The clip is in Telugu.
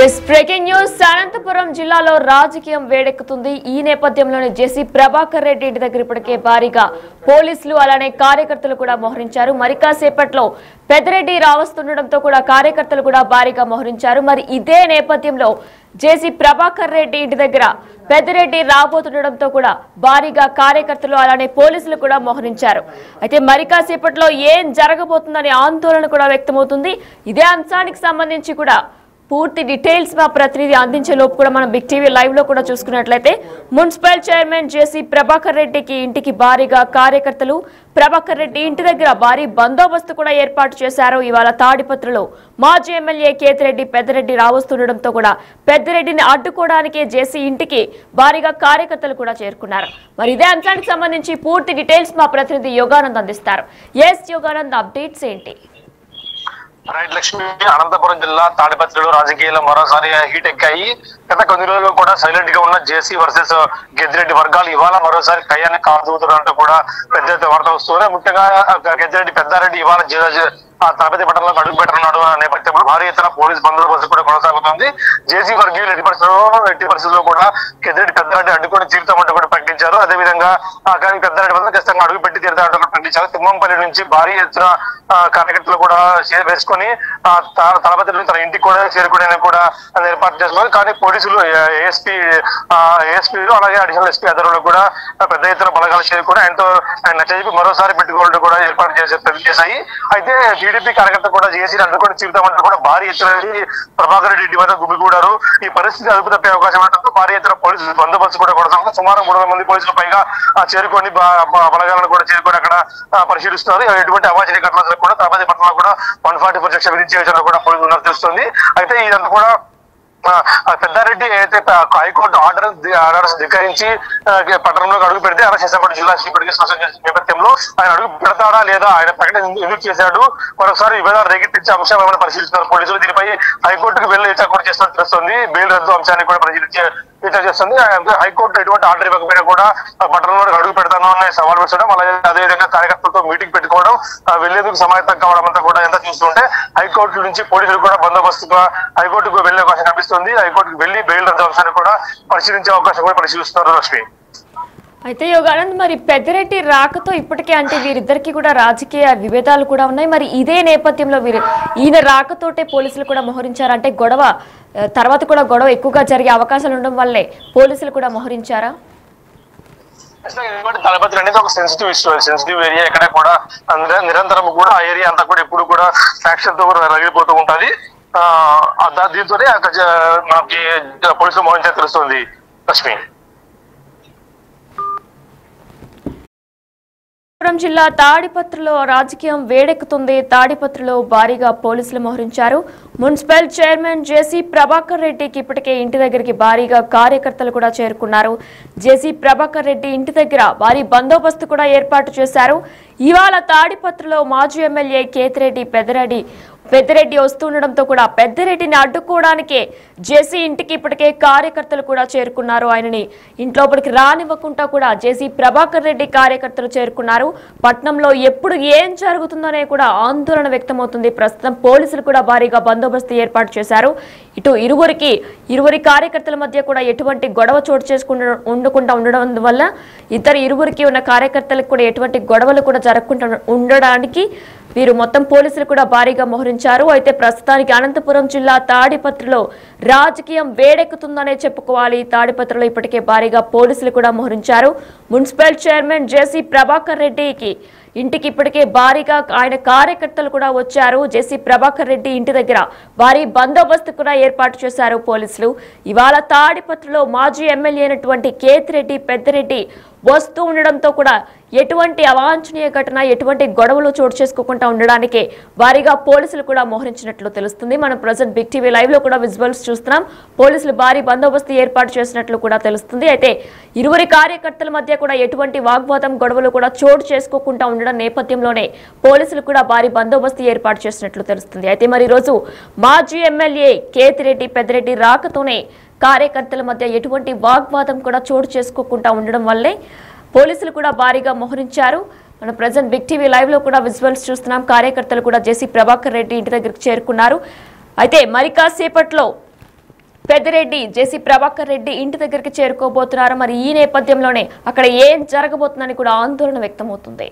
ఎస్ బ్రేకింగ్ న్యూస్ అనంతపురం జిల్లాలో రాజకీయం వేడెక్కుతుంది. ఈ నేపథ్యంలోనే జేసీ ప్రభాకర్ రెడ్డి ఇంటి దగ్గర ఇప్పటికే భారీగా పోలీసులు అలానే కార్యకర్తలు కూడా మోహరించారు. మరి కాసేపట్లో పెద్దిరెడ్డి రావస్తుండటంతో కూడా కార్యకర్తలు కూడా భారీగా మోహరించారు. మరి ఇదే నేపథ్యంలో జేసీ ప్రభాకర్ రెడ్డి ఇంటి దగ్గర పెద్దిరెడ్డి రాబోతుండటంతో కూడా భారీగా కార్యకర్తలు అలానే పోలీసులు కూడా మోహరించారు. అయితే మరి కాసేపట్లో ఏం జరగబోతుందనే ఆందోళన కూడా వ్యక్తమవుతుంది. ఇదే అంశానికి సంబంధించి కూడా పూర్తి డీటెయిల్స్ మా ప్రతినిధి అందించే లోపు కూడా మనం బిగ్ టీవీ లైవ్ లో కూడా చూసుకున్నట్లయితే మున్సిపల్ చైర్మన్ జేసీ ప్రభాకర్ రెడ్డికి ఇంటికి భారీగా కార్యకర్తలు ప్రభాకర్ రెడ్డి ఇంటి దగ్గర భారీ బందోబస్తు కూడా ఏర్పాటు చేశారు. ఇవాళ తాడిపత్రిలో మాజీ ఎమ్మెల్యే కేతిరెడ్డి పెద్దిరెడ్డి రావస్తుండటంతో కూడా పెద్దిరెడ్డిని అడ్డుకోవడానికి జేసీ ఇంటికి భారీగా కార్యకర్తలు కూడా చేరుకున్నారు. మరి ఇదే అంశానికి సంబంధించి పూర్తి డీటెయిల్స్ మా ప్రతినిధి యోగానంద్ అందిస్తారు. ఎస్ యోగానంద్, అప్డేట్స్ ఏంటి? రైట్ లక్ష్మి, అనంతపురం జిల్లా తాడిపత్రిలో రాజకీయాలు మరోసారి హీట్ ఎక్కాయి. గత కొన్ని రోజులుగా కూడా సైలెంట్ గా ఉన్న జేసీ వర్సెస్ గెద్దిరెడ్డి వర్గాలు ఇవాళ మరోసారి కయ్యాన్ని కాదుతున్నట్టు కూడా పెద్ద ఎత్తున వార్త వస్తున్నాయి. ముఖ్యంగా గెద్దిరెడ్డి పెద్దారెడ్డి ఇవాళ తాడిపత్రి పట్టణంలో అడుగు పెట్టనున్నాడు అనే నేపథ్యంలో భారీ ఎత్తున పోలీస్ బందోబస్తు కూడా కొనసాగుతుంది. జేసీ వర్గీయులు ఎట్టి పరిస్థితుల్లో కూడా గెద్దిరెడ్డి పెద్దారెడ్డి అడ్డుకొని తీరుతామంటూ కూడా ప్రకటించారు. అదేవిధంగా పెద్దారెడ్డి వల్ల ఖచ్చితంగా అడుగు పెట్టి తీరుతామంటూ కూడా ప్రకటించారు. తిమ్మంపల్లి నుంచి భారీ ఎత్తున కార్యకర్తలు కూడా వేసుకొని తాడిపత్రి నుంచి తన ఇంటికి కూడా చేరుకునే కూడా ఏర్పాటు చేస్తున్నారు. కానీ పోలీసులు ఏఎస్పీలు అలాగే అడిషనల్ ఎస్పీ ఆధ్వర్యంలో కూడా పెద్ద ఎత్తున బలగాలు చేరుకుని ఆయనతో నచ్చజెప్పి మరోసారి పెట్టుకోవాలంటూ కూడా ఏర్పాటు చేశాయి. అయితే టీడీపీ కార్యకర్త కూడా జేసీని అడ్డుకొని తీరుతామంటూ కూడా భారీ ఎత్తున ప్రభాకర్ రెడ్డి ఇంటి వద్ద గుమిగూడారు. ఈ పరిస్థితి అదుపు తప్పే అవకాశం ఉండటంతో భారీ ఎత్తున పోలీసులు బందోబస్తు కూడా కొనసాగుతుంది. సుమారు 300 మంది పోలీసులు పైగా చేరుకొని బలగాలను కూడా చేరుకొని అక్కడ పరిశీలిస్తున్నారు. ఎటువంటి అవాంఛనీయ ఘటనలు కూడా తాడిపత్రి పట్టణంలో కూడా 144 సెక్షన్ విధించే విషయంలో కూడా పోలీసులు ఉన్నట్టు తెలుస్తుంది. అయితే ఇదంతా కూడా పెద్దారెడ్డి ఏదైతే హైకోర్టు ఆర్డర్స్ ధిక్కరించి పట్టణంలోకి అడుగు పెడితే అరెస్ట్ చేశారు జిల్లా శ్రీపడికి నేపథ్యంలో ఆయన అడుగు పెడతాడా లేదా, ఆయన ప్రకటన ఎందుకు చేశాడు, మరొకసారి వివాదాలు రేకెత్తించే అంశం ఏమైనా పరిశీలిస్తున్నారు పోలీసులు. దీనిపై హైకోర్టుకు వెళ్లి కూడా చేస్తున్నట్టు తెలుస్తుంది. బెయిల్ రద్దు అంశాన్ని కూడా పరిశీలించే చేస్తుంది. హైకోర్టు ఎటువంటి ఆర్డర్ ఇవ్వకపోయినా కూడా పట్టణంలో అడుగు పెడతాను అనే సవాల్ పెట్టడం, అలాగే అదేవిధంగా కార్యకర్తలతో మీటింగ్ పెట్టుకోవడం, వెళ్లేందుకు సమాయత్తం కావడం అంతా కూడా ఎంత చూస్తుంటే హైకోర్టు నుంచి పోలీసులు కూడా బందోబస్తుగా హైకోర్టుకు వెళ్లే అవకాశం కనిపిస్తుంది. హైకోర్టుకు వెళ్లి బెయిల్ రద్దు అంశాన్ని కూడా పరిశీలించే అవకాశం కూడా పరిశీలిస్తున్నారు లక్ష్మి. అయితే యోగానంద్, మరి పెద్దిరెడ్డి రాకతో ఇప్పటికే అంటే వీరిద్దరికి కూడా రాజకీయ విభేదాలు కూడా ఉన్నాయి. మరి ఇదే నేపథ్యంలో ఈయన రాకతోటే పోలీసులు కూడా మోహరించారంటే గొడవ తర్వాత కూడా గొడవ ఎక్కువగా జరిగే అవకాశాలు ఉండడం వల్లే పోలీసులు కూడా మోహరించారా? తాడిపత్రి అనేది ఒక సెన్సిటివ్ ఏరియా. ఎక్కడ కూడా నిరంతరం కూడా ఆ ఏరియా అంతా కూడా ఎప్పుడు కూడా ఫ్యాక్షన్ తో కూడా రగిలిపోతూ ఉంటది. దీంతోనే మనకి పోలీసులు మోహరించే తెలుస్తుంది లక్ష్మి. జిల్లా తాడిపత్రిలో రాజకీయం వేడెక్కుతుంది. తాడిపత్రిలో భారీగా పోలీసులు మోహరించారు. మున్సిపల్ చైర్మన్ జేసీ ప్రభాకర్ రెడ్డికి ఇప్పటికే ఇంటి దగ్గరికి భారీగా కార్యకర్తలు కూడా చేరుకున్నారు. జేసీ ప్రభాకర్ రెడ్డి ఇంటి దగ్గర భారీ బందోబస్తు కూడా ఏర్పాటు చేశారు. ఇవాళ తాడిపత్రిలో మాజీ ఎమ్మెల్యే కేతిరెడ్డి పెద్దిరెడ్డి వస్తుండటంతో కూడా పెద్దిరెడ్డిని అడ్డుకోవడానికే జేసీ ఇంటికి ఇప్పటికే కార్యకర్తలు కూడా చేరుకున్నారు. ఆయనని ఇంట్లోపలికి రానివ్వకుండా కూడా జేసీ ప్రభాకర్ రెడ్డి కార్యకర్తలు చేరుకున్నారు. పట్నంలో ఎప్పుడు ఏం జరుగుతుందనే కూడా ఆందోళన వ్యక్తమవుతుంది. ప్రస్తుతం పోలీసులు కూడా భారీగా బందోబస్తు ఏర్పాటు చేశారు. ఇటు ఇరువురి కార్యకర్తల మధ్య కూడా ఎటువంటి గొడవ చోటు ఉండకుండా ఉండడం వల్ల ఇరువురికి ఉన్న కార్యకర్తలకు కూడా ఎటువంటి గొడవలు కూడా జరగకుండా ఉండడానికి వీరు మొత్తం పోలీసులు కూడా భారీగా మోహరించారు. అయితే ప్రస్తుతానికి అనంతపురం జిల్లా తాడిపత్రిలో రాజకీయం వేడెక్కుతుందనే చెప్పుకోవాలి. తాడిపత్రిలో ఇప్పటికే భారీగా పోలీసులు కూడా మోహరించారు. మున్సిపల్ చైర్మన్ జేసీ ప్రభాకర్ రెడ్డికి ఇంటికి ఇప్పటికే భారీగా ఆయన కార్యకర్తలు కూడా వచ్చారు. జేసీ ప్రభాకర్ రెడ్డి ఇంటి దగ్గర భారీ బందోబస్తు కూడా ఏర్పాటు చేశారు పోలీసులు. ఇవాళ తాడిపత్రిలో మాజీ ఎమ్మెల్యే అయినటువంటి కేతిరెడ్డి పెద్దిరెడ్డి వస్తూ ఉండడంతో కూడా ఎటువంటి అవాంఛనీయ ఘటన ఎటువంటి గొడవలు చోటు చేసుకోకుండా ఉండడానికే భారీగా పోలీసులు కూడా మోహరించినట్లు తెలుస్తుంది. మనం ప్రజెంట్ బిగ్ టీవీ లైవ్ లో కూడా విజువల్స్ చూస్తున్నాం. పోలీసులు భారీ బందోబస్తు ఏర్పాటు చేసినట్లు కూడా తెలుస్తుంది. అయితే ఇరువురి కార్యకర్తల మధ్య కూడా ఎటువంటి వాగ్వాదం గొడవలు కూడా చోటు చేసుకోకుండా ఉండడం నేపథ్యంలోనే పోలీసులు కూడా భారీ బందోబస్తు ఏర్పాటు చేసినట్లు తెలుస్తుంది. అయితే మరి రోజు మాజీ ఎమ్మెల్యే కేతిరెడ్డి పెద్దిరెడ్డి రాకతోనే కార్యకర్తల మధ్య ఎటువంటి వాగ్వాదం కూడా చోటు చేసుకోకుండా ఉండడం వల్లే పోలీసులు కూడా భారీగా మోహరించారు. మన ప్రెజెంట్ బిగ్ టీవీ లైవ్ లో కూడా విజువల్స్ చూస్తున్నాం. కార్యకర్తలు కూడా జేసీ ప్రభాకర్ రెడ్డి ఇంటి దగ్గరికి చేరుకున్నారు. అయితే మరి కాసేపట్లో పెద్దిరెడ్డి జేసీ ప్రభాకర్ రెడ్డి ఇంటి దగ్గరికి చేరుకోబోతున్నారు. మరి ఈ నేపథ్యంలోనే అక్కడ ఏం జరగబోతుందని కూడా ఆందోళన వ్యక్తమవుతుంది.